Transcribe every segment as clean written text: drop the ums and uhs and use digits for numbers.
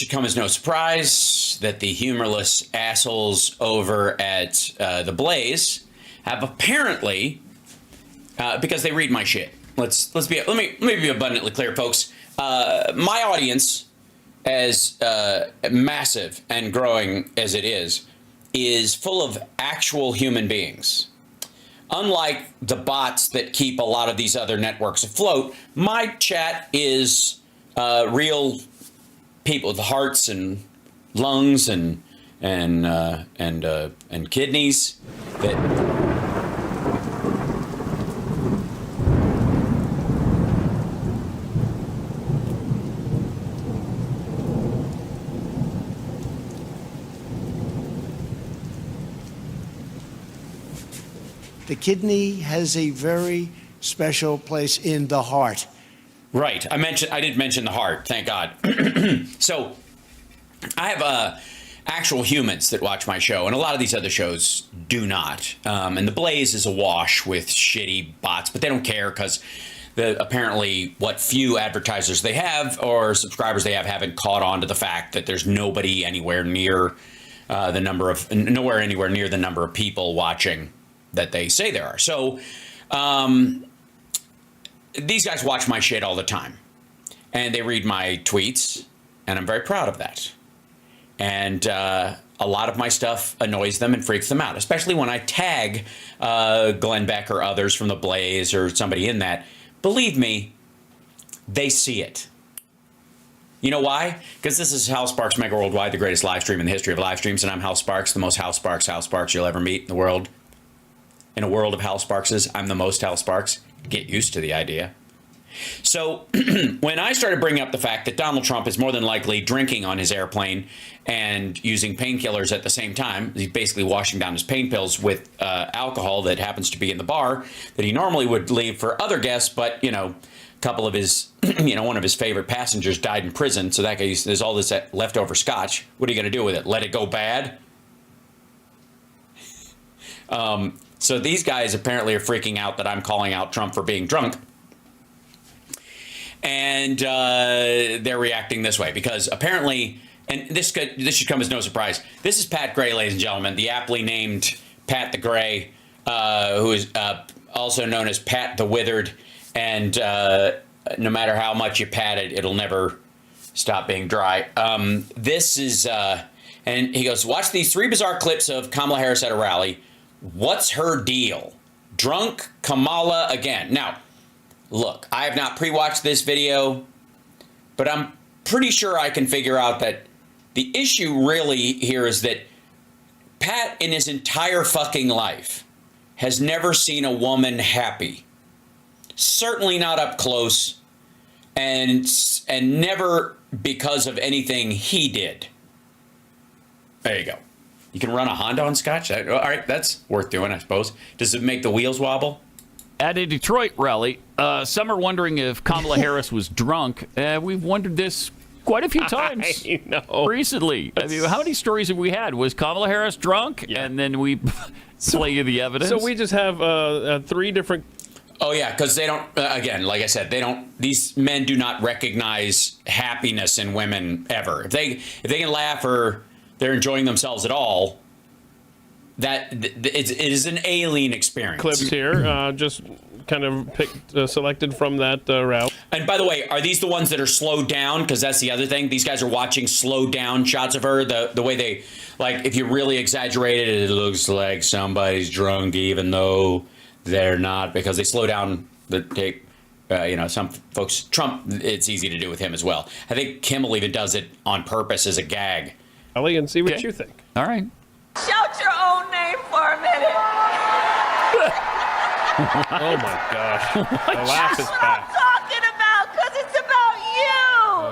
should come as no surprise that the humorless assholes over at The Blaze have apparently, because they read my shit. Let me be abundantly clear, folks. My audience, as massive and growing as it is full of actual human beings. Unlike the bots that keep a lot of these other networks afloat, my chat is real people with hearts and lungs and kidneys that. The kidney has a very special place in the heart. Right. I did mention the heart. Thank God. So I have actual humans that watch my show, and a lot of these other shows do not. And The Blaze is awash with shitty bots, but they don't care because apparently what few advertisers they have or subscribers they have haven't caught on to the fact that there's nobody anywhere near nowhere anywhere near the number of people watching that they say there are. So these guys watch my shit all the time and they read my tweets, and I'm very proud of that. And a lot of my stuff annoys them and freaks them out, especially when I tag Glenn Beck or others from The Blaze or somebody in that. Believe me, they see it. You know why? Because this is Hal Sparks Mega Worldwide, the greatest live stream in the history of live streams, and I'm Hal Sparks, the most Hal Sparks you'll ever meet in the world. In a world of Hal Sparkses, I'm the most Hal Sparks. Get used to the idea. So when I started bringing up the fact that Donald Trump is more than likely drinking on his airplane and using painkillers at the same time, he's basically washing down his pain pills with alcohol that happens to be in the bar that he normally would leave for other guests, but, you know, a couple of his, one of his favorite passengers died in prison, so that guy, there's all this leftover scotch. What are you going to do with it? Let it go bad? So these guys apparently are freaking out that I'm calling out Trump for being drunk. And they're reacting this way because apparently, and this should come as no surprise, this is Pat Gray, ladies and gentlemen, the aptly named Pat the Gray, who is also known as Pat the Withered. And no matter how much you pat it, it'll never stop being dry. This is, and he goes, watch these 3 bizarre clips of Kamala Harris at a rally. What's her deal? Drunk Kamala again. Now, look, I have not pre-watched this video, but I'm pretty sure I can figure out that the issue really here is that Pat in his entire fucking life has never seen a woman happy. Certainly not up close, and never because of anything he did. There you go. You can run a Honda on scotch? All right, that's worth doing, I suppose. Does it make the wheels wobble? At a Detroit rally, some are wondering if Kamala Harris was drunk. We've wondered this quite a few times recently. I mean, how many stories have we had? Was Kamala Harris drunk? Yeah. And then we play you the evidence. So we just have 3 different... Oh, yeah, because they don't, again, like I said, these men do not recognize happiness in women ever. If they can laugh or they're enjoying themselves at all, it is an alien experience. Clips here, just kind of picked, selected from that route. And by the way, are these the ones that are slowed down? Because that's the other thing. These guys are watching slowed down shots of her. The way they, like, if you really exaggerate it, it looks like somebody's drunk, even though they're not, because they slow down the tape. Some folks, Trump, it's easy to do with him as well. I think Kimmel even does it on purpose as a gag. Ellie, and see what you think. All right. Shout your own name for a minute. Oh my gosh. The laugh is That's what back. I'm talking about, because it's about you.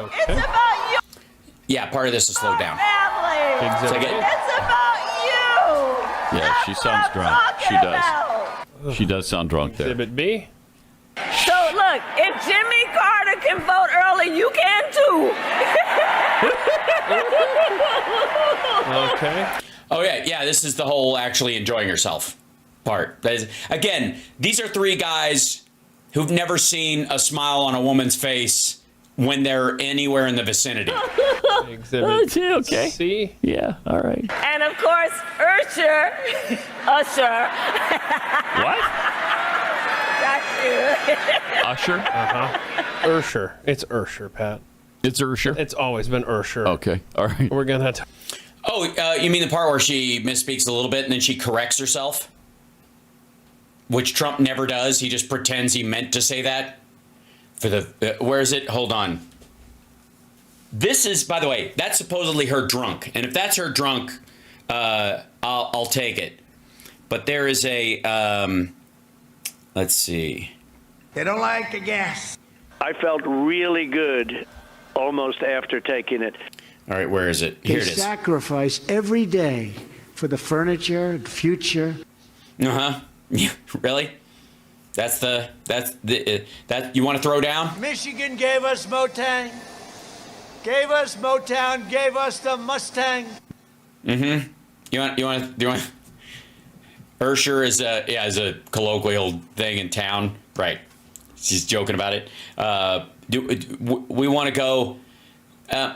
Okay. It's about you. Yeah, part of this is slowed down. Family. Exactly. It's about you. Yeah, That's she what sounds I'm drunk. She talking does. about. She does sound drunk there. Exhibit B. So look, if Jimmy Carter can vote early, you can too. Okay. Oh, yeah, this is the whole actually enjoying yourself part. Again, these are 3 guys who've never seen a smile on a woman's face when they're anywhere in the vicinity. Exhibit Okay. C. Yeah. All right. And of course, Usher. Usher. What? Got you. Usher? Ursher. It's Ursher, Pat. It's Usher? It's always been Ursher. Okay. All right. We're gonna have to. Oh, you mean the part where she misspeaks a little bit and then she corrects herself? Which Trump never does. He just pretends he meant to say that. For the where is it? Hold on. This is, by the way, that's supposedly her drunk, and if that's her drunk, I'll take it. But there is a let's see. They don't like the gas. I felt really good almost after taking it. All right, where is it? Here They it is. sacrifice every day for the furniture, the future. Yeah, really? That's the that you want to throw down? Michigan gave us Motown. Gave us Motown. Gave us the Mustang. You want? Ursher is a colloquial thing in town, right? She's joking about it. We want to go.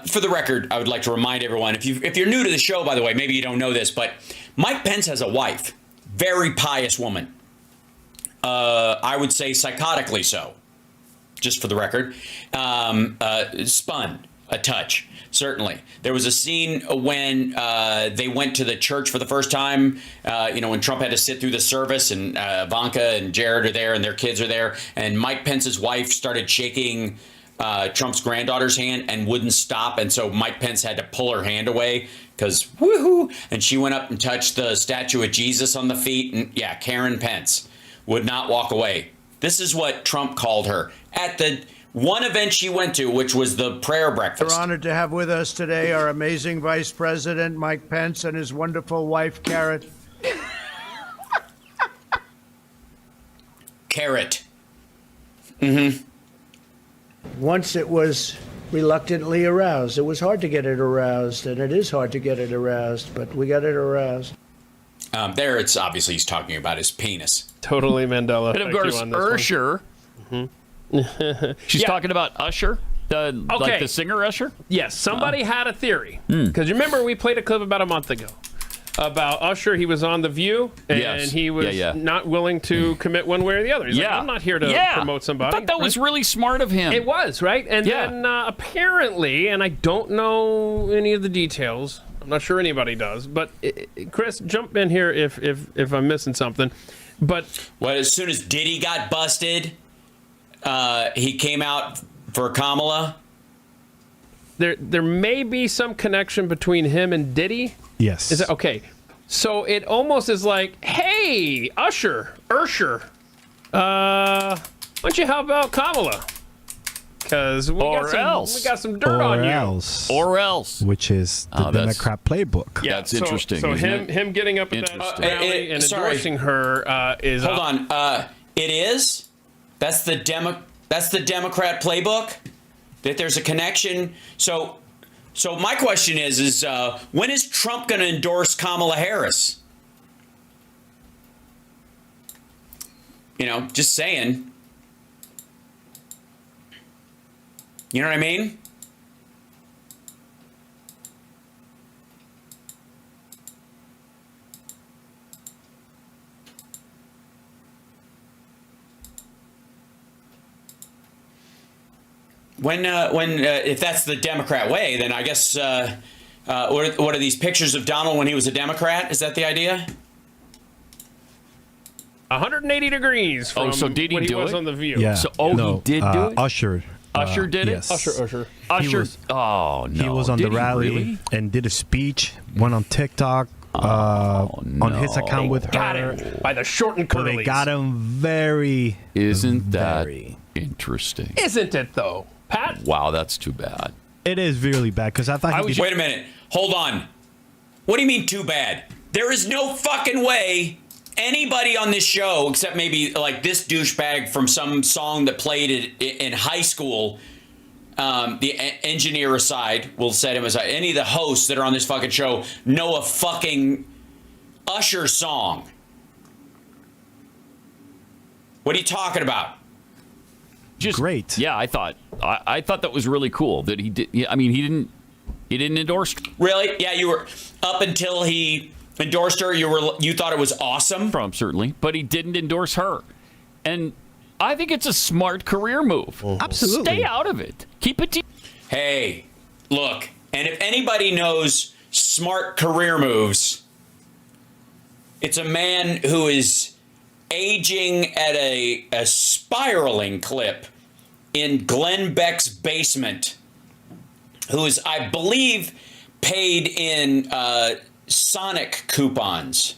For the record, I would like to remind everyone, if you're new to the show, by the way, maybe you don't know this, but Mike Pence has a wife, very pious woman. I would say psychotically so, just for the record. Spun a touch, certainly. There was a scene when they went to the church for the first time, when Trump had to sit through the service, and Ivanka and Jared are there and their kids are there, and Mike Pence's wife started shaking Trump's granddaughter's hand and wouldn't stop, and so Mike Pence had to pull her hand away because woohoo, and she went up and touched the statue of Jesus on the feet, and yeah, Karen Pence would not walk away. This is what Trump called her at the one event she went to, which was the prayer breakfast. We're honored to have with us today our amazing Vice President Mike Pence and his wonderful wife, Carrot. Carrot. Once it was reluctantly aroused. It was hard to get it aroused, and it is hard to get it aroused, but we got it aroused. There, it's obviously he's talking about his penis. Totally Mandela. And of course, Usher. She's talking about Usher, like the singer Usher. Yes, somebody had a theory. Because you remember we played a clip about a month ago about Usher. He was on The View, and he was not willing to commit one way or the other. He's like, I'm not here to promote somebody. I thought that was really smart of him. It was, right? And then apparently, and I don't know any of the details, I'm not sure anybody does, but Chris, jump in here if I'm missing something. But as soon as Diddy got busted, he came out for Kamala. There may be some connection between him and Diddy. Yes. Is that okay? So it almost is like, hey, Usher, why don't you help out Kamala? Because we got some dirt on you. Or else. Which is the Democrat playbook. Yeah, that's interesting. So him getting up at that rally and endorsing her is. Hold on. It is. That's the Democrat playbook. That there's a connection. So my question is when is Trump going to endorse Kamala Harris? Just saying. You know what I mean? When if that's the Democrat way, then I guess what are these pictures of Donald when he was a Democrat? Is that the idea? 180 degrees from so did he when he do was it? on The View. Yeah. So he did do it? Usher. Usher did it? Yes. Usher. Usher. Oh, no. He was on Did the he rally really? and did a speech, went on TikTok on his account with Got her. him by the short and So curlies. they got him very. Isn't that very. interesting? Isn't it, though? Pat? Wow, that's too bad. It is really bad because I thought he Wait a minute. Hold on. What do you mean too bad? There is no fucking way anybody on this show, except maybe like this douchebag from some song that played in high school, the engineer aside, will set him aside. Any of the hosts that are on this fucking show know a fucking Usher song. What are you talking about? great. Yeah, I thought that was really cool that he did. I mean, he didn't endorse. Really? Yeah, you were up until he endorsed her. You thought it was awesome. Trump certainly, but he didn't endorse her, and I think it's a smart career move. Absolutely, stay out of it. Keep it to. Hey, look, and if anybody knows smart career moves, it's a man who is aging at a spiraling clip in Glenn Beck's basement, who is, I believe, paid in Sonic coupons.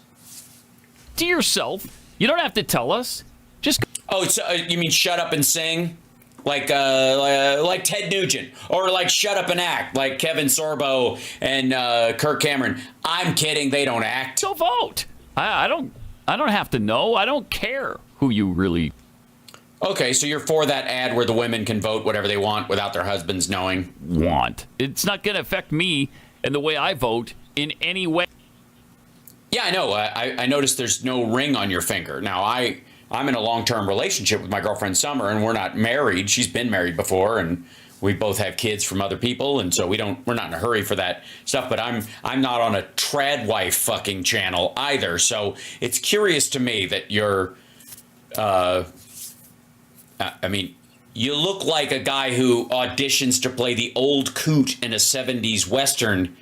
To yourself. You don't have to tell us. Just. Oh, so, you mean shut up and sing? Like Ted Nugent, or like shut up and act, like Kevin Sorbo and Kirk Cameron. I'm kidding, they don't act. So vote. I don't have to know. I don't care who you really. Okay, so you're for that ad where the women can vote whatever they want without their husbands knowing? It's not going to affect me and the way I vote in any way. Yeah, I know. I noticed there's no ring on your finger. Now, I'm in a long-term relationship with my girlfriend Summer, and we're not married. She's been married before, and we both have kids from other people, and so we're not in a hurry for that stuff. But I'm not on a trad wife fucking channel either. So it's curious to me that you're. I mean, you look like a guy who auditions to play the old coot in a 70s Western,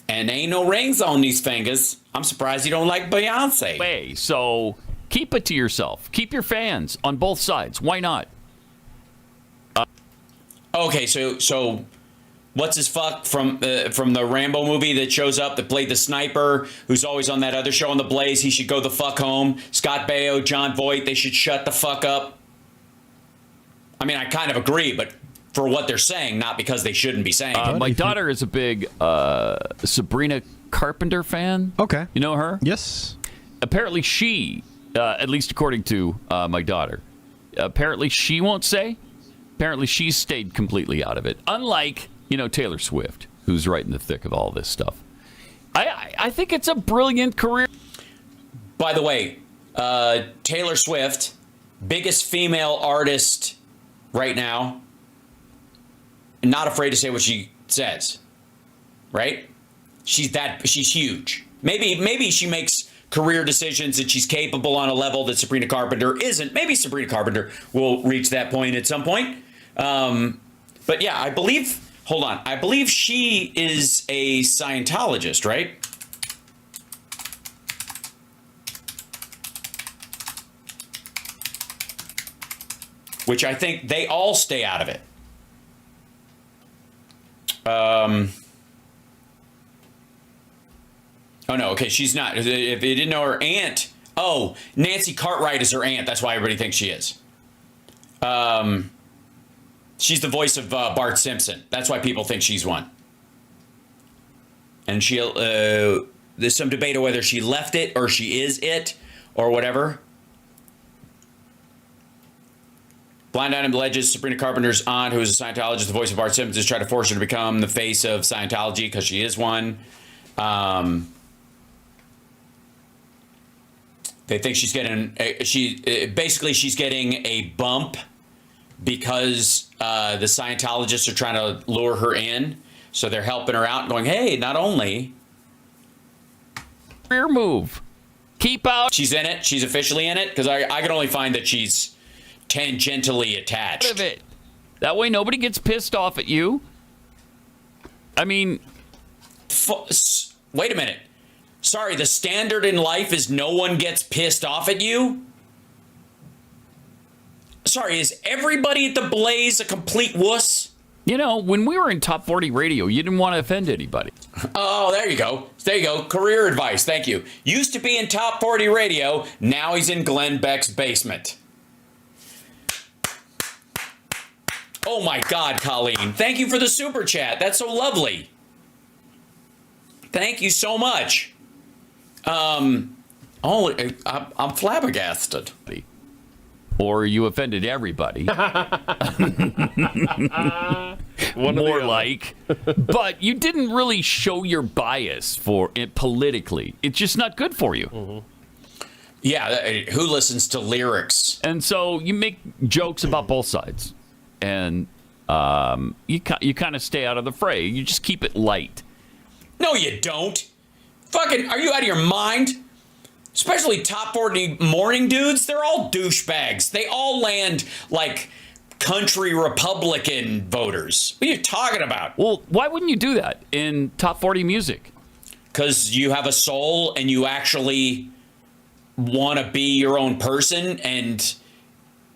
and ain't no rings on these fingers. I'm surprised you don't like Beyonce. So keep it to yourself. Keep your fans on both sides. Why not? Okay, so what's his fuck from the Rambo movie that shows up that played the sniper who's always on that other show on the Blaze? He should go the fuck home. Scott Baio, John Voight, they should shut the fuck up. I mean, I kind of agree, but for what they're saying, not because they shouldn't be saying it. My daughter is a big Sabrina Carpenter fan. Okay. You know her? Yes. Apparently she, at least according to my daughter, apparently she won't say. Apparently she's stayed completely out of it. Unlike, Taylor Swift, who's right in the thick of all this stuff. I think it's a brilliant career. By the way, Taylor Swift, biggest female artist right now, not afraid to say what she says, right? She's huge. Maybe she makes career decisions and she's capable on a level that Sabrina Carpenter isn't. Maybe Sabrina Carpenter will reach that point at some point. But yeah, I believe she is a Scientologist, right? Which I think they all stay out of it. Oh, no. Okay, she's not. If you didn't know her aunt. Oh, Nancy Cartwright is her aunt. That's why everybody thinks she is. She's the voice of Bart Simpson. That's why people think she's one. And there's some debate of whether she left it or she is it or whatever. Blind Item alleges Sabrina Carpenter's aunt, who is a Scientologist, the voice of Bart Simpson, is trying to force her to become the face of Scientology because she is one. They think she's getting she's getting a bump because the Scientologists are trying to lure her in, so they're helping her out, and going, "Hey, not only career move, keep out." She's in it. She's officially in it because I can only find that she's tangentially attached. Of it. That way, nobody gets pissed off at you. I mean, wait a minute. Sorry, the standard in life is no one gets pissed off at you? Sorry, is everybody at the Blaze a complete wuss? When we were in Top 40 Radio, you didn't want to offend anybody. Oh, there you go. There you go. Career advice. Thank you. Used to be in Top 40 Radio. Now he's in Glenn Beck's basement. Oh, my God, Colleen. Thank you for the super chat. That's so lovely. Thank you so much. I'm flabbergasted. Or you offended everybody. More like. But you didn't really show your bias for it politically. It's just not good for you. Mm-hmm. Yeah, who listens to lyrics? And so you make jokes about both sides, and you kind of stay out of the fray. You just keep it light. No, you don't. Fucking, are you out of your mind? Especially top 40 morning dudes, they're all douchebags. They all land like country Republican voters. What are you talking about? Well, why wouldn't you do that in top 40 music? Because you have a soul and you actually want to be your own person, and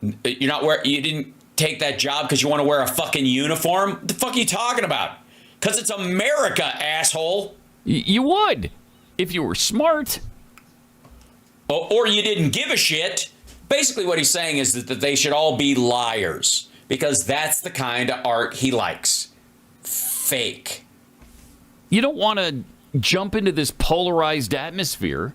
you didn't take that job because you want to wear a fucking uniform. What the fuck are you talking about? Because it's America, asshole. You would if you were smart. Or you didn't give a shit. Basically what he's saying is that they should all be liars, because that's the kind of art he likes. Fake. You don't want to jump into this polarized atmosphere.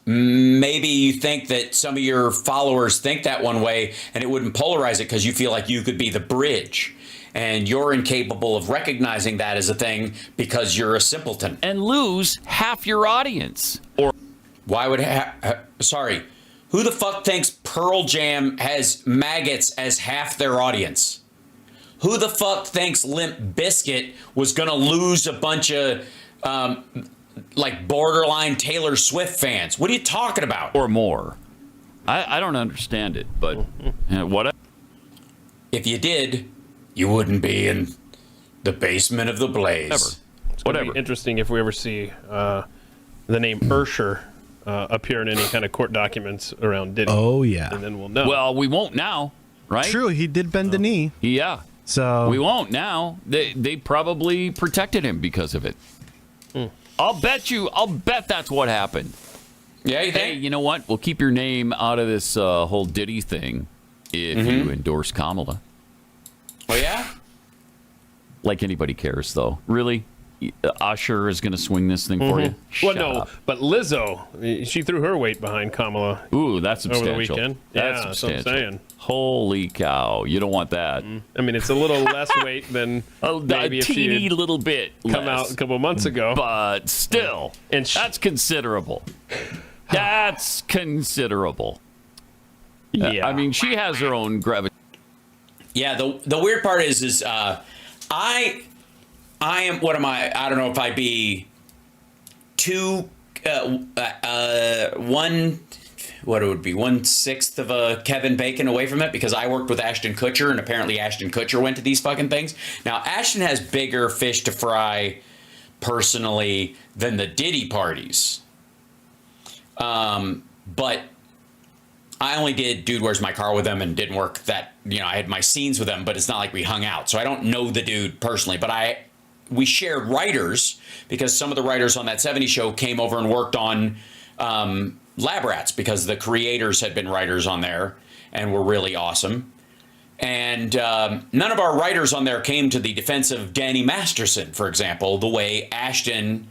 Maybe you think that some of your followers think that one way, and it wouldn't polarize it because you feel like you could be the bridge, and you're incapable of recognizing that as a thing because you're a simpleton. And lose half your audience. Or why would sorry, who the fuck thinks Pearl Jam has maggots as half their audience? Who the fuck thinks Limp Bizkit was gonna lose a bunch of like borderline Taylor Swift fans? What are you talking about? Or more. I don't understand it, but what? If you did, you wouldn't be in the basement of the Blaze. It's gonna be interesting if we ever see the name Ursher appear in any kind of court documents around Diddy. Oh, yeah. And then we'll know. Well, we won't now, right? True, he did bend the knee. Yeah. So we won't now. They probably protected him because of it. I'll bet that's what happened. Yeah, you think? Hey, you know what? We'll keep your name out of this whole Diddy thing if you endorse Kamala. Oh, yeah? Like anybody cares, though. Really? Usher is going to swing this thing for you? Well, Shut no, up. but Lizzo, she threw her weight behind Kamala. Ooh, that's substantial. Over the weekend. That's Yeah, that's substantial. what I'm saying. Holy cow. You don't want that. I mean, it's a little less weight than maybe a if she teeny had little bit come less. out a couple months ago. But still, And that's considerable. That's considerable. Yeah. I mean, she has her own gravity. Yeah, the weird part is I am, what am I don't know if I'd be what it would be 1/6 of a Kevin Bacon away from it, because I worked with Ashton Kutcher, and apparently Ashton Kutcher went to these fucking things. Now, Ashton has bigger fish to fry personally than the Diddy parties. But I only did Dude, Where's My Car with them, and didn't work that, I had my scenes with them, but it's not like we hung out. So I don't know the dude personally, but we shared writers, because some of the writers on that 70s show came over and worked on Lab Rats, because the creators had been writers on there and were really awesome. And none of our writers on there came to the defense of Danny Masterson, for example, the way Ashton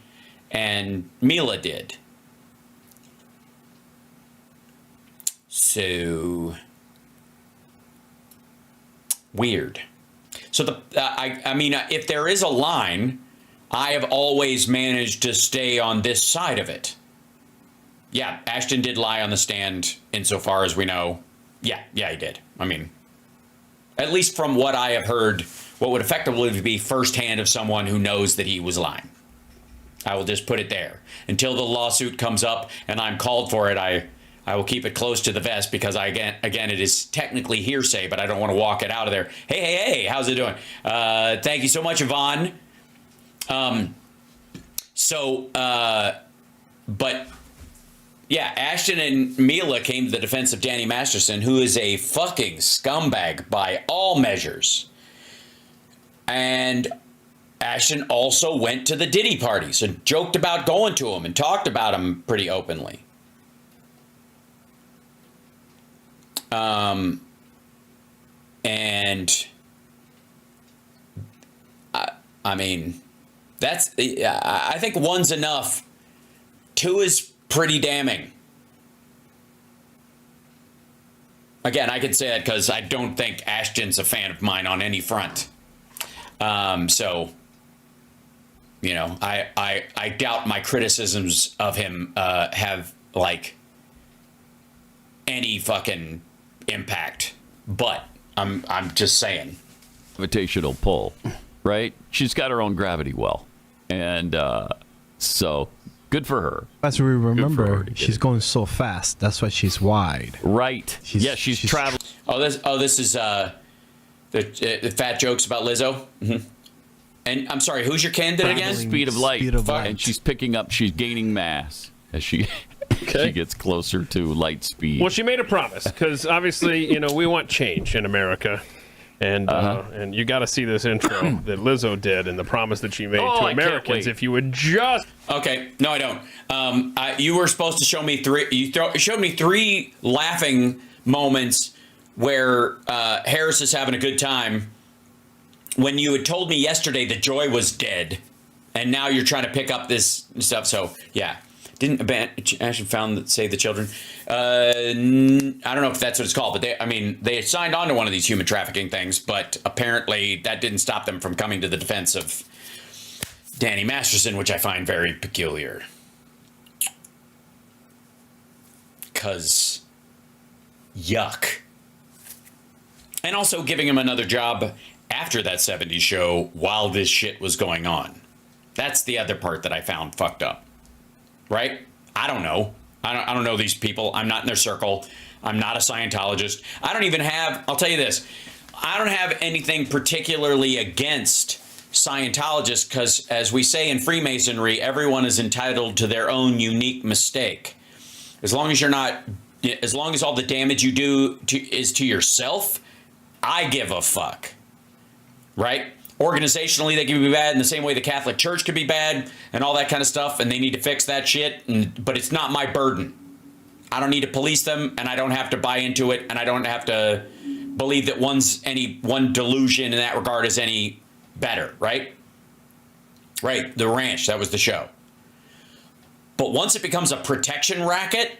and Mila did. So weird. So I mean, if there is a line, I have always managed to stay on this side of it. Yeah, Ashton did lie on the stand insofar as we know. Yeah, he did. I mean, at least from what I have heard, what would effectively be firsthand of someone who knows that he was lying. I will just put it there. Until the lawsuit comes up and I'm called for it, I will keep it close to the vest, because again, it is technically hearsay, but I don't want to walk it out of there. Hey, how's it doing? Thank you so much, Yvonne. But yeah, Ashton and Mila came to the defense of Danny Masterson, who is a fucking scumbag by all measures. And Ashton also went to the Diddy parties and joked about going to them and talked about them pretty openly. And I mean, I think one's enough. Two is pretty damning. Again, I can say that because I don't think Ashton's a fan of mine on any front. So, I doubt my criticisms of him have like any fucking impact. But I'm just saying. Gravitational pull, right? She's got her own gravity well. And so good for her. As we remember, her she's going so fast. That's why she's wide. Right. She's traveling. This is the fat jokes about Lizzo. Mm-hmm. And I'm sorry, who's your candidate again? Speed of light. Speed of light. And she's gaining mass as she gets closer to light speed. Well, she made a promise because obviously, we want change in America. And you got to see this intro that Lizzo did and the promise that she made to Americans. If you would just okay, no, I don't. You were supposed to show me three. You showed me three laughing moments where Harris is having a good time. When you had told me yesterday that Joy was dead, and now you're trying to pick up this stuff. So yeah, didn't actually found that Save the Children. I don't know if that's what it's called, but they signed on to one of these human trafficking things, but apparently that didn't stop them from coming to the defense of Danny Masterson, which I find very peculiar. Because yuck. And also giving him another job after that 70s show while this shit was going on. That's the other part that I found fucked up. Right? I don't know. I don't know these people. I'm not in their circle. I'm not a Scientologist. I don't even have, I'll tell you this, I don't have anything particularly against Scientologists because, as we say in Freemasonry, everyone is entitled to their own unique mistake. As long as all the damage you do is to yourself, I give a fuck. Right? Organizationally, they can be bad in the same way the Catholic Church could be bad and all that kind of stuff, and they need to fix that shit, but it's not my burden. I don't need to police them, and I don't have to buy into it, and I don't have to believe that one delusion in that regard is any better, right? Right, The Ranch, that was the show. But once it becomes a protection racket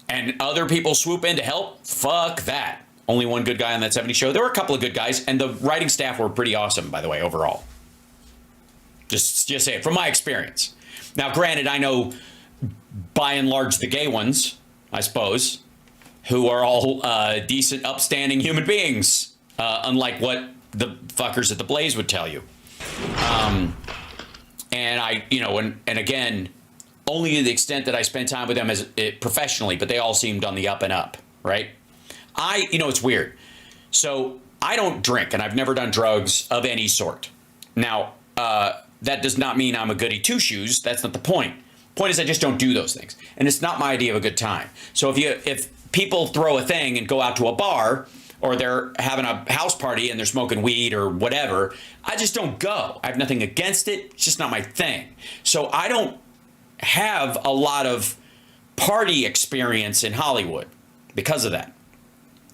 and other people swoop in to help, fuck that. Only one good guy on that 70s show. There were a couple of good guys, and the writing staff were pretty awesome, by the way, overall. Just say it from my experience. Now, granted, I know by and large the gay ones, I suppose, who are all decent, upstanding human beings, unlike what the fuckers at the Blaze would tell you. And and again, only to the extent that I spent time with them professionally, but they all seemed on the up and up, right? It's weird. So I don't drink, and I've never done drugs of any sort. Now, that does not mean I'm a goody two-shoes. That's not the point. Point is, I just don't do those things, and it's not my idea of a good time. So if people throw a thing and go out to a bar, or they're having a house party and they're smoking weed or whatever, I just don't go. I have nothing against it. It's just not my thing. So I don't have a lot of party experience in Hollywood because of that.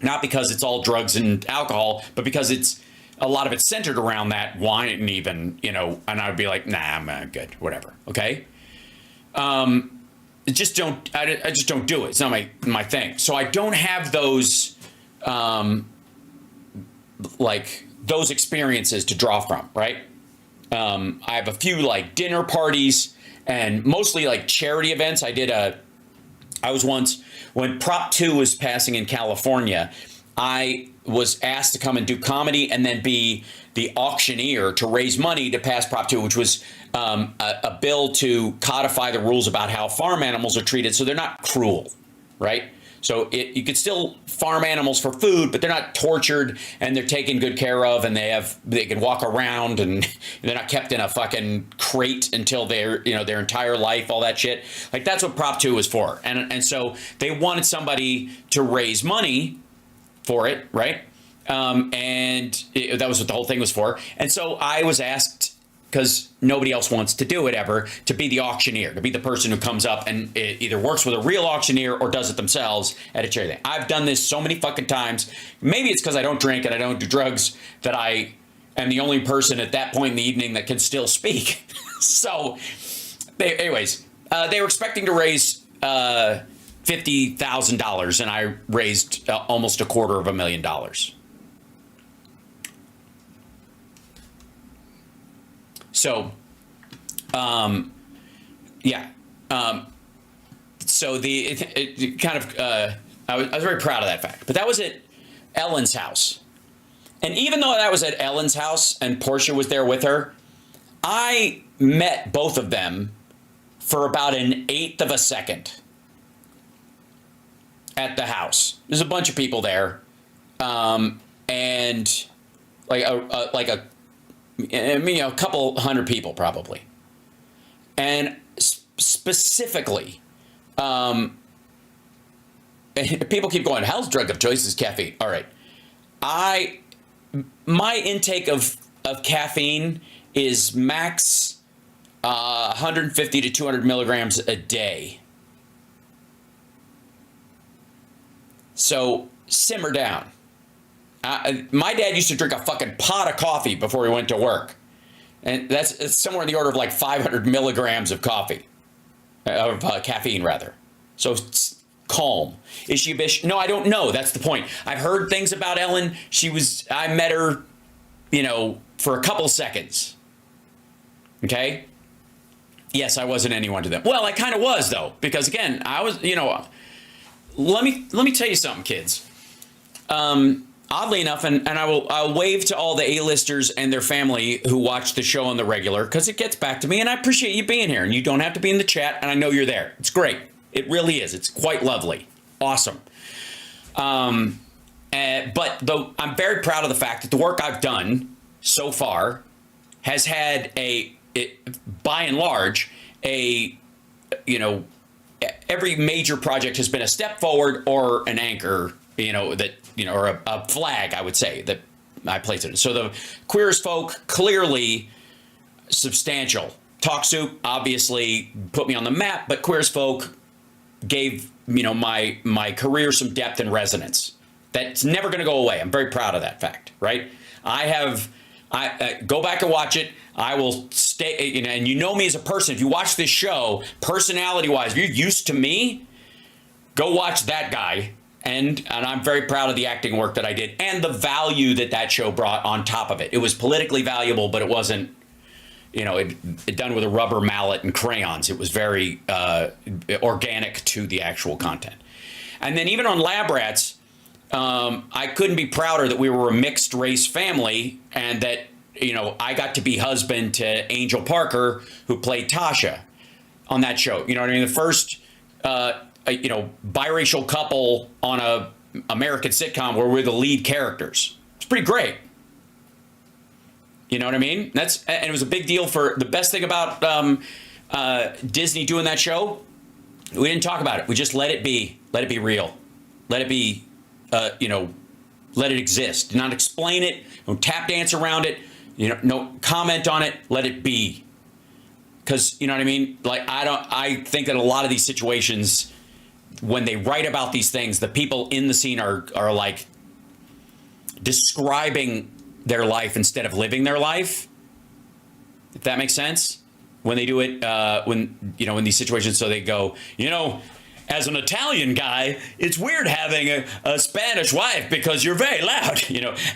Not because it's all drugs and alcohol, but because a lot of it's centered around that wine and even, and I'd be like, nah, I'm good, whatever. Okay. I just don't do it. It's not my thing. So I don't have those, those experiences to draw from. Right. I have a few dinner parties and mostly charity events. I was once, when Prop 2 was passing in California, I was asked to come and do comedy and then be the auctioneer to raise money to pass Prop 2, which was a bill to codify the rules about how farm animals are treated so they're not cruel, right? So you could still farm animals for food, but they're not tortured and they're taken good care of, and they can walk around and they're not kept in a fucking crate until their entire life, all that shit. That's what Prop 2 was for. And so they wanted somebody to raise money for it, right? That was what the whole thing was for. And so I was asked, because nobody else wants to do it ever, to be the auctioneer, to be the person who comes up and either works with a real auctioneer or does it themselves at a charity thing. I've done this so many fucking times. Maybe it's because I don't drink and I don't do drugs that I am the only person at that point in the evening that can still speak. So, they were expecting to raise $50,000, and I raised almost $250,000. So, So it kind of I was very proud of that fact. But that was at Ellen's house. And even though that was at Ellen's house and Portia was there with her, I met both of them for about an eighth of a second at the house. There's a bunch of people there, and a couple hundred people probably, and specifically, people keep going, hell's drug of choice is caffeine. All right, my intake of caffeine is max 150 to 200 milligrams a day. So simmer down. My dad used to drink a fucking pot of coffee before he went to work. And it's somewhere in the order of like 500 milligrams of caffeine rather. So it's calm. Is she a bitch? No, I don't know. That's the point. I've heard things about Ellen. I met her, for a couple seconds. Okay? Yes, I wasn't anyone to them. Well, I kind of was though, because again, I was, let me tell you something, kids. Oddly enough, and I'll wave to all the A-listers and their family who watch the show on the regular, because it gets back to me, and I appreciate you being here, and you don't have to be in the chat, and I know you're there. It's great. It really is. It's quite lovely. Awesome. But though I'm very proud of the fact that the work I've done so far has had by and large, every major project has been a step forward or an anchor, or a flag, I would say, that I place it. So the Queer as Folk, clearly substantial. Talk Soup obviously put me on the map, but Queer as Folk gave, my career some depth and resonance. That's never going to go away. I'm very proud of that fact, right? I go back and watch it. I will stay, and you know me as a person. If you watch this show, personality-wise, if you're used to me, go watch that guy. And I'm very proud of the acting work that I did and the value that show brought on top of it. It was politically valuable, but it wasn't, it done with a rubber mallet and crayons. It was very organic to the actual content. And then even on Lab Rats, I couldn't be prouder that we were a mixed race family and that, I got to be husband to Angel Parker, who played Tasha on that show. You know what I mean? The first, biracial couple on a American sitcom where we're the lead characters. It's pretty great. You know what I mean? And it was a big deal. For the best thing about Disney doing that show, we didn't talk about it. We just let it be. Let it be real. Let it be, let it exist. Do not explain it. Don't tap dance around it. No comment on it. Let it be. Because, you know what I mean? Like, I think that a lot of these situations, when they write about these things, the people in the scene are like describing their life instead of living their life. If that makes sense. When they do it, in these situations, so they go, as an Italian guy, it's weird having a Spanish wife because you're very loud,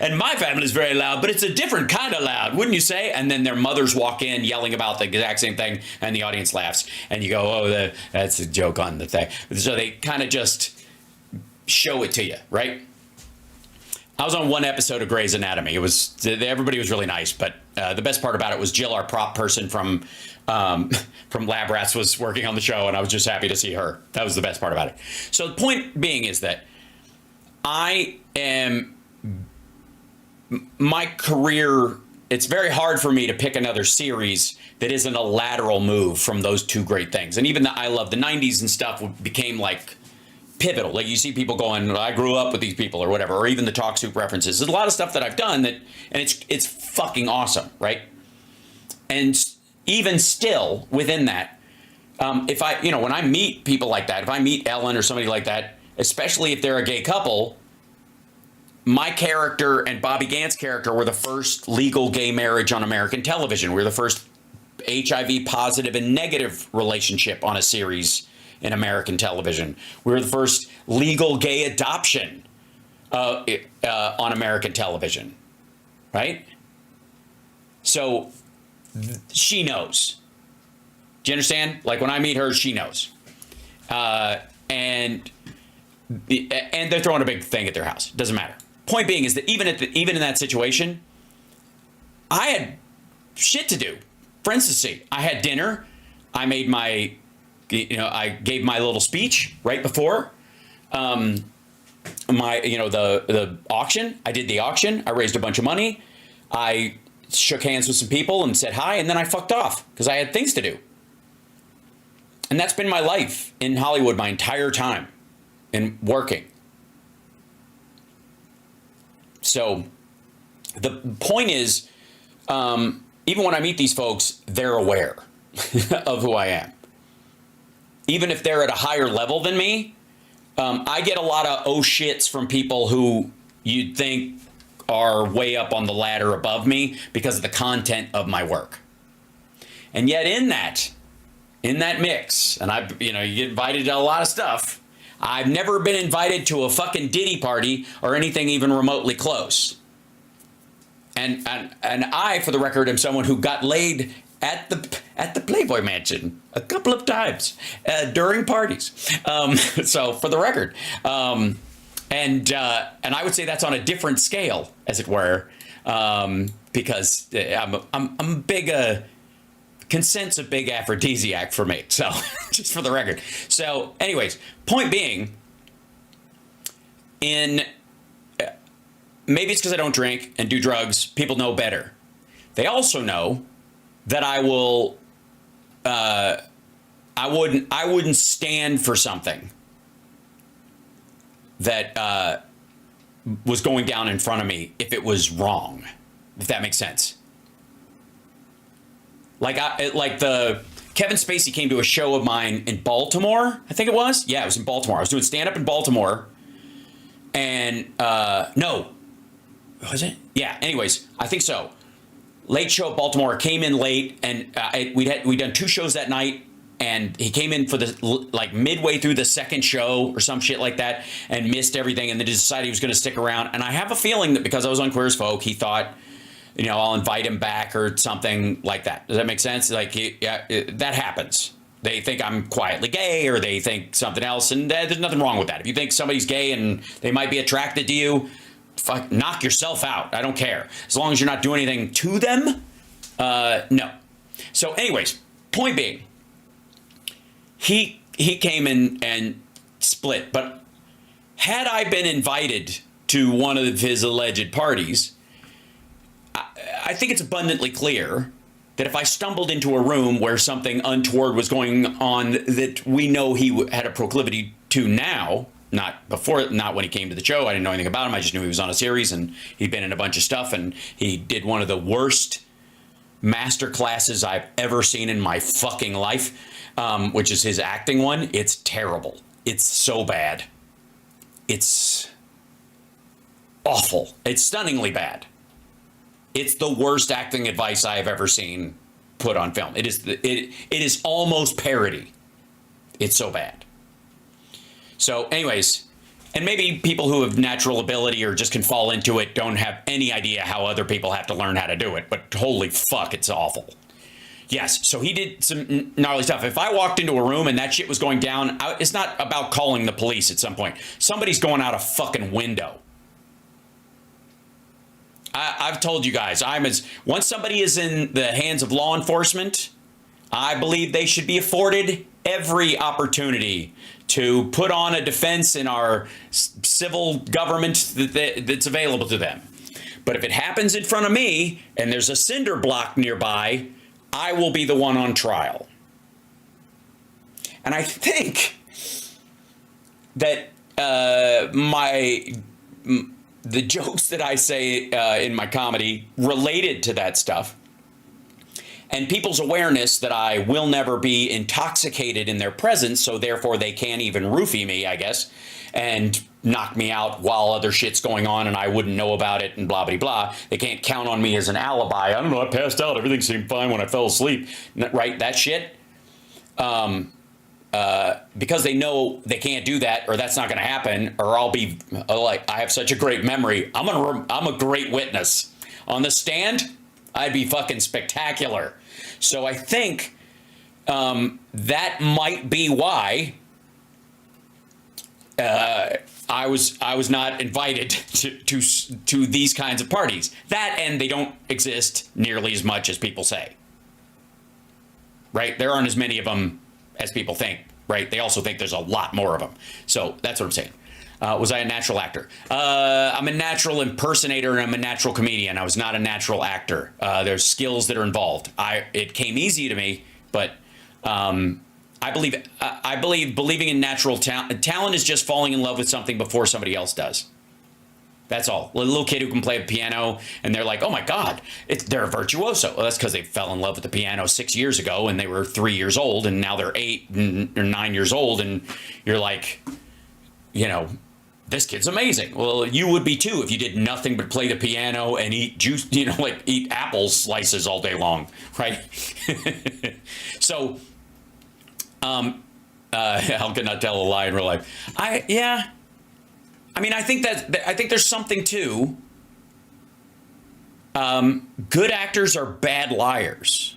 and my family is very loud, but it's a different kind of loud, wouldn't you say? And then their mothers walk in yelling about the exact same thing, and the audience laughs, and you go, oh, that's a joke on the thing. So they kind of just show it to you, right? I was on one episode of Grey's Anatomy. Everybody was really nice, but the best part about it was Jill, our prop person from Lab Rats, was working on the show, and I was just happy to see her. That was the best part about it. So the point being is that my career, it's very hard for me to pick another series that isn't a lateral move from those two great things. And even the I Love the 90s and stuff became like pivotal. Like you see people going, I grew up with these people or whatever, or even the Talk Soup references. There's a lot of stuff that I've done and it's fucking awesome, right? And even still within that, if I, when I meet people like that, if I meet Ellen or somebody like that, especially if they're a gay couple, my character and Bobby Gant's character were the first legal gay marriage on American television. We're the first HIV positive and negative relationship on a series in American television. We were the first legal gay adoption on American television, right? So she knows. Do you understand? Like when I meet her, she knows. and they're throwing a big thing at their house. Doesn't matter. Point being is that even in that situation, I had shit to do. Friends to see. I had dinner. I made I gave my little speech right before the auction. I did the auction. I raised a bunch of money. I shook hands with some people and said hi, and then I fucked off because I had things to do. And that's been my life in Hollywood my entire time in working. So the point is, even when I meet these folks, they're aware of who I am. Even if they're at a higher level than me, I get a lot of oh shits from people who you'd think are way up on the ladder above me because of the content of my work. And yet in that mix, and you get invited to a lot of stuff, I've never been invited to a fucking Diddy party or anything even remotely close. And I, for the record, am someone who got laid at the Playboy Mansion a couple of times during parties. So for the record, and I would say that's on a different scale, as it were, because I'm a big consent's a big aphrodisiac for me. So just for the record. So anyways, point being, maybe it's because I don't drink and do drugs. People know better. They also know that I wouldn't stand for something that was going down in front of me if it was wrong, if that makes sense. Like the Kevin Spacey came to a show of mine in Baltimore, I think it was. Yeah, it was in Baltimore. I was doing stand-up in Baltimore. And no, was it? Yeah, anyways, I think so. Late show at Baltimore, came in late, and we'd done 2 shows that night, and he came in for midway through the second show or some shit like that, and missed everything, and then decided he was going to stick around. And I have a feeling that because I was on Queer as Folk, he thought, I'll invite him back or something like that. Does that make sense? That happens. They think I'm quietly gay, or they think something else, and there's nothing wrong with that. If you think somebody's gay and they might be attracted to you, fuck, knock yourself out. I don't care. As long as you're not doing anything to them, no. So anyways, point being, he came in and split. But had I been invited to one of his alleged parties, I think it's abundantly clear that if I stumbled into a room where something untoward was going on that we know he had a proclivity to now, not before, not when he came to the show. I didn't know anything about him. I just knew he was on a series and he'd been in a bunch of stuff, and he did one of the worst master classes I've ever seen in my fucking life, which is his acting one. It's terrible. It's so bad. It's awful. It's stunningly bad. It's the worst acting advice I have ever seen put on film. It is almost parody. It's so bad. So anyways, and maybe people who have natural ability or just can fall into it don't have any idea how other people have to learn how to do it. But holy fuck, it's awful. Yes, so he did some gnarly stuff. If I walked into a room and that shit was going down, it's not about calling the police at some point. Somebody's going out a fucking window. I've told you guys, once somebody is in the hands of law enforcement, I believe they should be afforded every opportunity to put on a defense in our civil government that's available to them. But if it happens in front of me and there's a cinder block nearby, I will be the one on trial. And I think that the jokes that I say in my comedy related to that stuff, and people's awareness that I will never be intoxicated in their presence, so therefore they can't even roofie me, I guess, and knock me out while other shit's going on and I wouldn't know about it and blah, blah, blah. They can't count on me as an alibi. I don't know, I passed out. Everything seemed fine when I fell asleep. Right? That shit. Because they know they can't do that, or that's not going to happen, or I'll be like, I have such a great memory. I'm a great witness. On the stand, I'd be fucking spectacular. So I think that might be why I was not invited to these kinds of parties. That, and they don't exist nearly as much as people say. Right? There aren't as many of them as people think. Right? They also think there's a lot more of them. So that's what I'm saying. Was I a natural actor? I'm a natural impersonator and I'm a natural comedian. I was not a natural actor. There's skills that are involved. It came easy to me, but I believe believing in natural talent. Talent is just falling in love with something before somebody else does. That's all. A little kid who can play a piano and they're like, oh my God, they're a virtuoso. Well, that's because they fell in love with the piano 6 years ago and they were 3 years old and now they're 8 or 9 years old and you're like, you know, this kid's amazing. Well, you would be too if you did nothing but play the piano and eat juice, you know, like eat apple slices all day long, right? So, how can I tell a lie in real life? I mean, I think there's something to good actors are bad liars,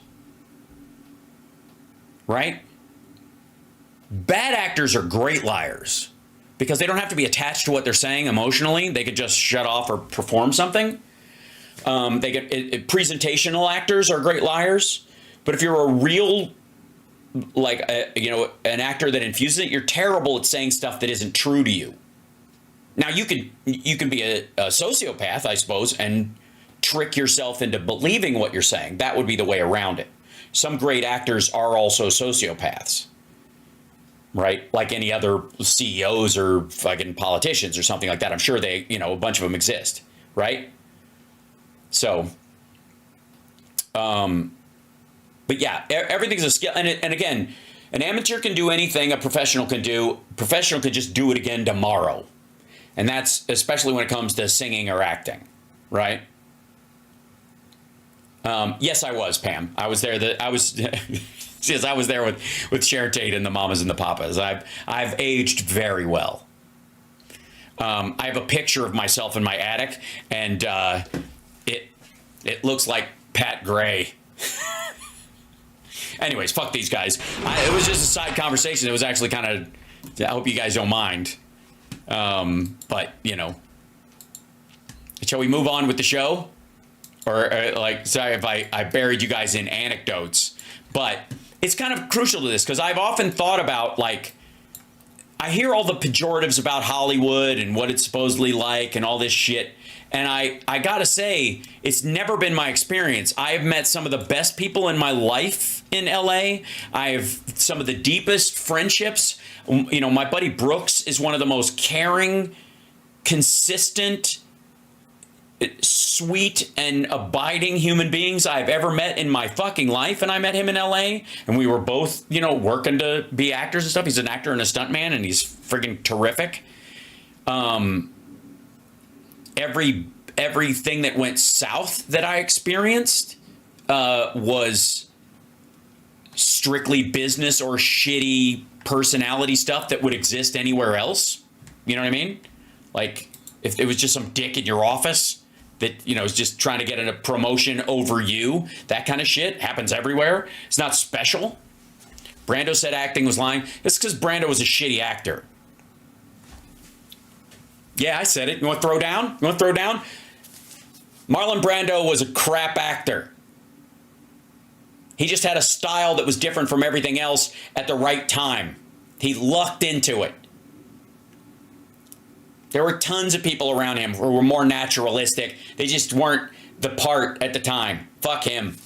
right? Bad actors are great liars because they don't have to be attached to what they're saying emotionally. They could just shut off or perform something. Presentational actors are great liars, but if you're a real an actor that infuses it, you're terrible at saying stuff that isn't true to you. Now, you can be a sociopath, I suppose, and trick yourself into believing what you're saying. That would be the way around it. Some great actors are also sociopaths, right? Like any other CEOs or fucking politicians or something like that. I'm sure a bunch of them exist, right? So, but yeah, everything's a skill. And again, an amateur can do anything a professional can do. A professional can just do it again tomorrow. And that's especially when it comes to singing or acting, right? Yes, I was, Pam. I was there. Yes, I was there with Sharon Tate and the Mamas and the Papas. I've aged very well. I have a picture of myself in my attic, and it looks like Pat Gray. Anyways, fuck these guys. It was just a side conversation. It was actually kind of. I hope you guys don't mind. But shall we move on with the show? Or sorry if I buried you guys in anecdotes, but it's kind of crucial to this because I've often thought about I hear all the pejoratives about Hollywood and what it's supposedly like and all this shit. And I gotta say, it's never been my experience. I have met some of the best people in my life in LA. I have some of the deepest friendships. My buddy Brooks is one of the most caring, consistent, sweet, and abiding human beings I've ever met in my fucking life. And I met him in LA, and we were both, working to be actors and stuff. He's an actor and a stuntman, and he's friggin' terrific. Everything that went south that I experienced was strictly business or shitty personality stuff that would exist anywhere else. You know what I mean? Like if it was just some dick in your office that, is just trying to get a promotion over you, that kind of shit happens everywhere. It's not special. Brando said acting was lying. It's because Brando was a shitty actor. Yeah, I said it. You want to throw down? Marlon Brando was a crap actor. He just had a style that was different from everything else at the right time. He lucked into it. There were tons of people around him who were more naturalistic. They just weren't the part at the time. Fuck him.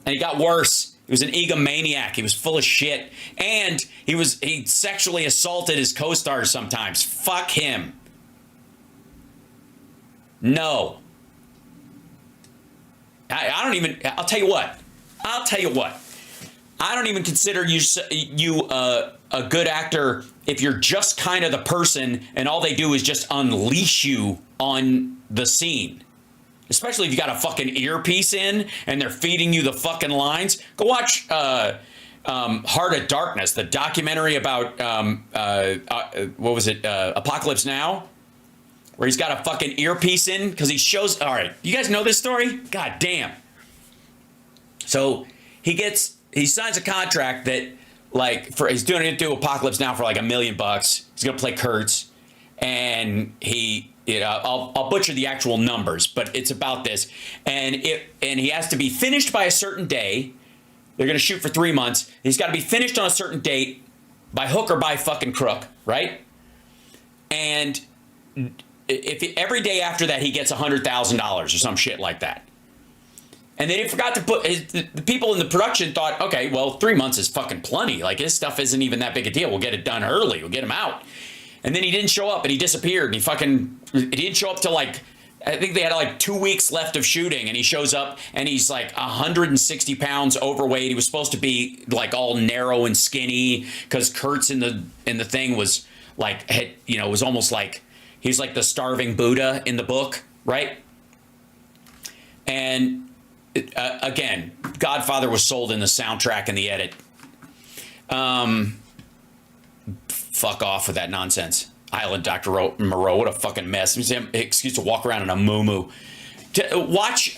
And he got worse. He was an egomaniac. He was full of shit. And he sexually assaulted his co-stars sometimes. Fuck him. No. I'll tell you what. I don't even consider you a good actor if you're just kind of the person and all they do is just unleash you on the scene. Especially if you got a fucking earpiece in and they're feeding you the fucking lines. Go watch Heart of Darkness, the documentary about, what was it, Apocalypse Now? Where he's got a fucking earpiece in because he shows. All right, you guys know this story? God damn. So he signs a contract that he's doing it to Apocalypse Now for like $1 million. He's gonna play Kurtz, and I'll butcher the actual numbers, but it's about this, and he has to be finished by a certain day. They're gonna shoot for 3 months. He's got to be finished on a certain date, by hook or by fucking crook, right? And if every day after that he gets $100,000 or some shit like that. And they forgot to put the people in the production thought, okay, well, 3 months is fucking plenty. Like, his stuff isn't even that big a deal. We'll get it done early. We'll get him out. And then he didn't show up, and he disappeared. And he didn't show up till like, I think they had like 2 weeks left of shooting, and he shows up and he's like 160 pounds overweight. He was supposed to be like all narrow and skinny because Kurtz in the thing was like, it was almost like he's like the starving Buddha in the book, right? And again, Godfather was sold in the soundtrack and the edit. Fuck off with that nonsense. Island Dr. Moreau, what a fucking mess. Excuse to walk around in a muumuu. Watch,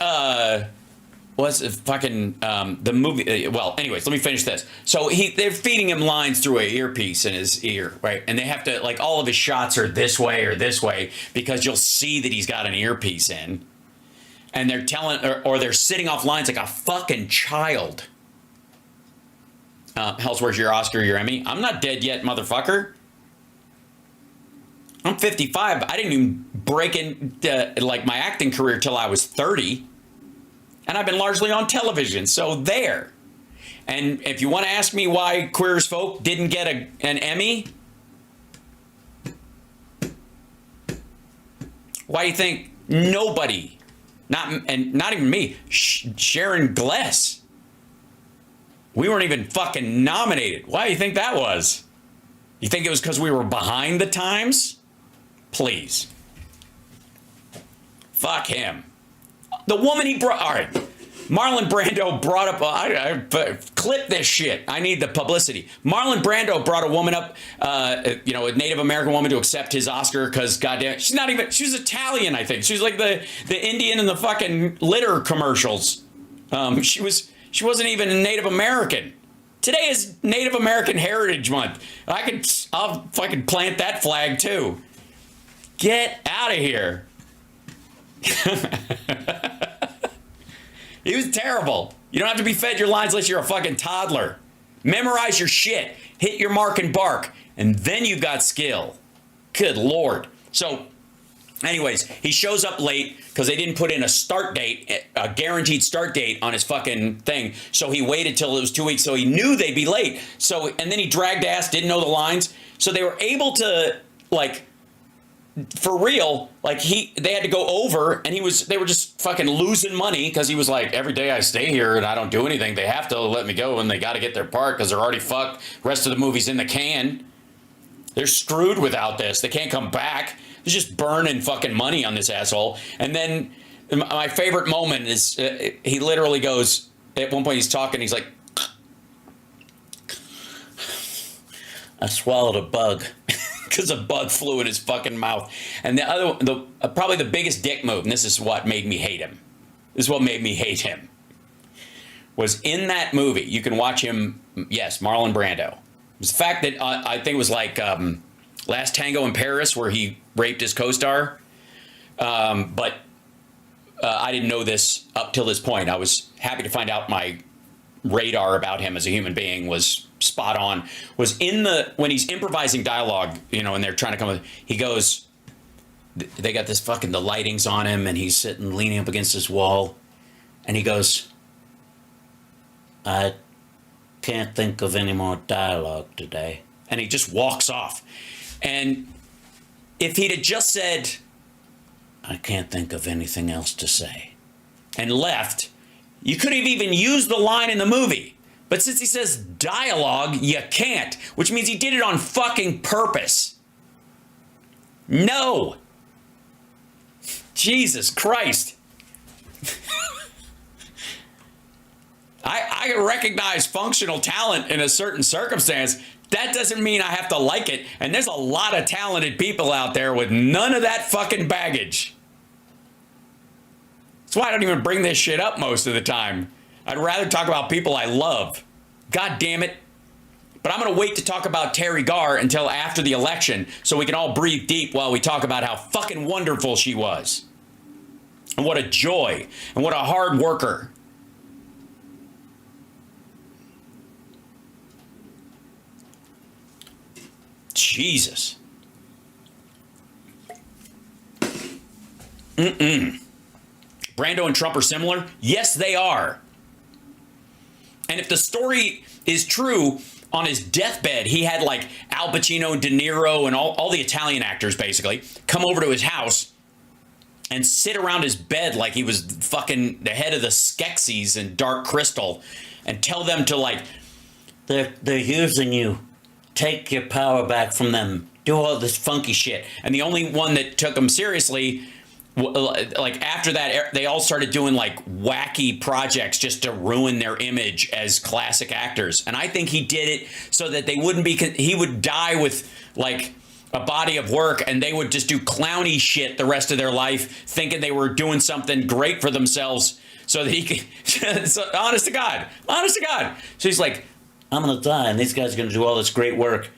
what's the fucking, the movie, well, anyways, let me finish this. So they're feeding him lines through an earpiece in his ear, right? And they have to, like, all of his shots are this way because you'll see that he's got an earpiece in. And they're telling, or they're sitting off lines like a fucking child. Hells, where's your Oscar, your Emmy? I'm not dead yet, motherfucker. I'm 55. I didn't even break into like my acting career till I was 30. And I've been largely on television, so there. And if you want to ask me why Queer as Folk didn't get an Emmy, why do you think nobody, not even me, Sharon Gless, we weren't even fucking nominated? Why do you think that was? You think it was because we were behind the times? Please. Fuck him. The woman he brought... All right. Marlon Brando brought up... clip this shit. I need the publicity. Marlon Brando brought a woman up, a Native American woman to accept his Oscar because, goddamn... She's not even... She was Italian, I think. She was like the Indian in the fucking litter commercials. She wasn't even a Native American. Today is Native American Heritage Month. I'll fucking plant that flag, too. Get out of here. He was terrible. You don't have to be fed your lines unless you're a fucking toddler. Memorize your shit. Hit your mark and bark. And then you've got skill. Good Lord. So, anyways, he shows up late because they didn't put in a start date, a guaranteed start date on his fucking thing. So he waited till it was 2 weeks, so he knew they'd be late. So, and then he dragged ass, didn't know the lines. So they were able to, like... For real, like they had to go over, and they were just fucking losing money because he was like, every day I stay here and I don't do anything, they have to let me go, and they got to get their part because they're already fucked. Rest of the movie's in the can. They're screwed without this. They can't come back. They're just burning fucking money on this asshole. And then my favorite moment is he literally goes, at one point he's talking, he's like, I swallowed a bug. Because a bug flew in his fucking mouth. And probably the biggest dick move, and this is what made me hate him. This is what made me hate him. Was in that movie, you can watch him, yes, Marlon Brando. It was the fact that I think it was like Last Tango in Paris where he raped his co-star. But I didn't know this up till this point. I was happy to find out my radar about him as a human being was spot on. Was when he's improvising dialogue, and they're trying to come with, he goes, they got this fucking, the lighting's on him, and he's sitting leaning up against this wall, and he goes, I can't think of any more dialogue today. And he just walks off. And if he'd have just said, I can't think of anything else to say, and left, you could have even used the line in the movie. But since he says dialogue, you can't, which means he did it on fucking purpose. No. Jesus Christ. I recognize functional talent in a certain circumstance. That doesn't mean I have to like it. And there's a lot of talented people out there with none of that fucking baggage. That's why I don't even bring this shit up most of the time. I'd rather talk about people I love. God damn it. But I'm going to wait to talk about Terry Garr until after the election so we can all breathe deep while we talk about how fucking wonderful she was. And what a joy. And what a hard worker. Jesus. Brando and Trump are similar? Yes, they are. And if the story is true, on his deathbed, he had like Al Pacino and De Niro and all the Italian actors basically come over to his house and sit around his bed like he was fucking the head of the Skeksis and Dark Crystal and tell them to like, they're using you. Take your power back from them. Do all this funky shit. And the only one that took him seriously, like after that, they all started doing like wacky projects just to ruin their image as classic actors. And I think he did it so that they wouldn't be, he would die with like a body of work and they would just do clowny shit the rest of their life, thinking they were doing something great for themselves so that he could, so, honest to God. So he's like, I'm going to die and these guys are going to do all this great work.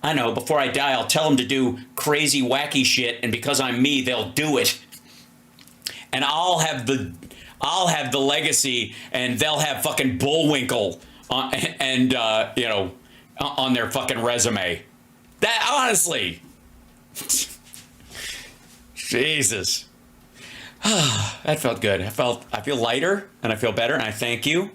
I know, before I die, I'll tell them to do crazy, wacky shit. And because I'm me, they'll do it. And I'll have the legacy, and they'll have fucking Bullwinkle on, and you know, on their fucking resume. That honestly, Jesus, that felt good. I feel lighter, and I feel better, and I thank you.